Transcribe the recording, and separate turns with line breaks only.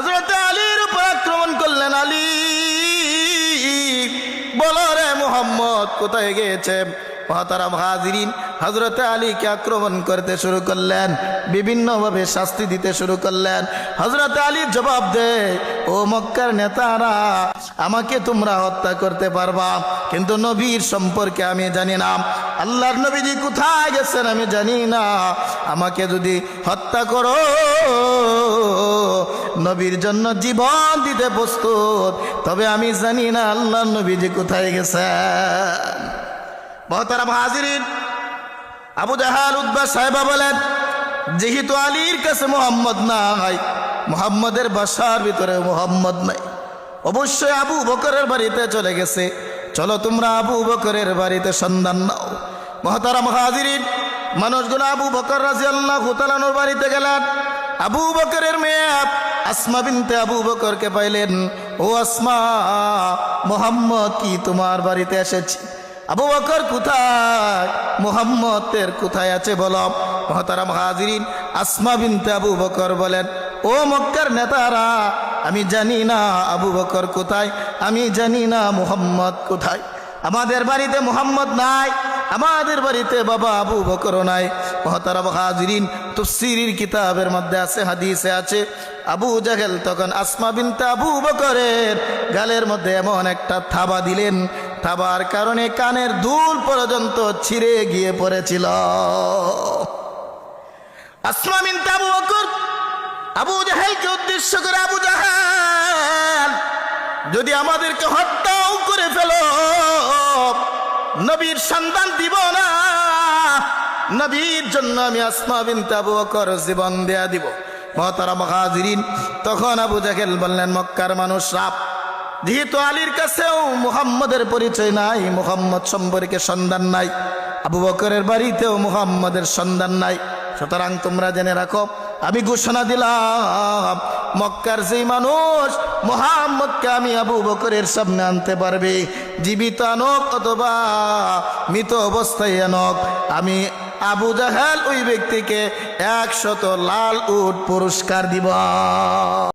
হযরত আলীর উপর আক্রমণ করলেন। আলী বলো রে মুহাম্মদ কোথায় গিয়েছে? মহতারাম হাজিরিন, হযরত আলীকে আক্রমণ করতে শুরু করলেন, বিভিন্নভাবে শাস্তি দিতে শুরু করলেন। হযরত আলী জবাব দেয়, ও মক্কার নেতারা, আমাকে তোমরা হত্যা করতে পারবা, কিন্তু নবীর সম্পর্কে আমি জানি না, আল্লাহর নবীজি কোথায় গেছেন আমি জানি না। আমাকে যদি হত্যা করো, নবীর জন্য জীবন দিতে প্রস্তুত, তবে আমি জানি না আল্লাহর নবীজি কোথায় গেছেন। মহতারাম হাজিরিন, আবু জাহাল উতবা সাহেবা বলেন, যেহেতু আলীর কাছে মুহাম্মদ নাই, মুহাম্মদের বাসার ভিতরে মুহাম্মদ নাই, অবশ্যই আবু বকরের বাড়িতে চলে গেছে, চলো তোমরা আবু বকরের বাড়িতে সন্ধান নাও। মহতারাম হাজিরিন, মানুষগুলো আবু বকর রাদিয়াল্লাহু তাআলার বাড়িতে গেলেন। আবু বকরের মেয়ে আসমা বিনতে আবু বকরকে পাইলেন। ও আসমা, মুহাম্মদ কি তোমার বাড়িতে এসেছে? আবু বকর কোথায়? মুহাম্মদের কোথায় আছে বলো। মহতারাম হাজিরিন, আসমা বিনতে আবু বকর বলেন, ও মক্কার নেতারা, আমি জানি না আবু বকর কোথায়, আমি জানি না মুহাম্মদ কোথায়। আমাদের বাড়িতে মুহাম্মদ নাই, আমাদের বাড়িতে বাবা আবু বকরও নাই। মহতারাম হাজিরিন, তাফসীরের কিতাবের মধ্যে আছে, হাদিসে আছে, আবু জাহেল তখন আসমা বিনতে আবু বকরের গালের মধ্যে এমন একটা থাবা দিলেন, থাবার কারণে কানের দুল পর্যন্ত ছিঁড়ে গিয়ে পড়েছিল। আসমা বিনতে আবু বকর আবু জাহেলকে উদ্দেশ্য করে, আবু জাহেল, যদি আমাদেরকে হত্যাও করে ফেলো, নবীর সন্তান দিব না, নবীর জন্য আমি আসমা বিনতে আবু বকর জীবন দেয়া দিব। মহতারাম হাজিরিন, তখন আবু জাহেল বললেন, মক্কার মানুষরা, যেহেতু আলীর কাছেও মুহাম্মদের পরিচয় নাই, মুহাম্মদ সম্পর্কে সন্ধান নাই, আবু বকরের বাড়িতেও মুহাম্মদের সন্ধান নাই, সুতরাং তোমরা জেনে রাখো, আমি ঘোষণা দিলাম, মক্কার যেই মানুষ মুহাম্মদকে আমি আবু বকরের সামনে আনতে পারবে, জীবিত আনক অথবা মৃত অবস্থায় আনক, আমি আবু জাহেল ওই ব্যক্তিকে 100 লাল উট পুরস্কার দিব।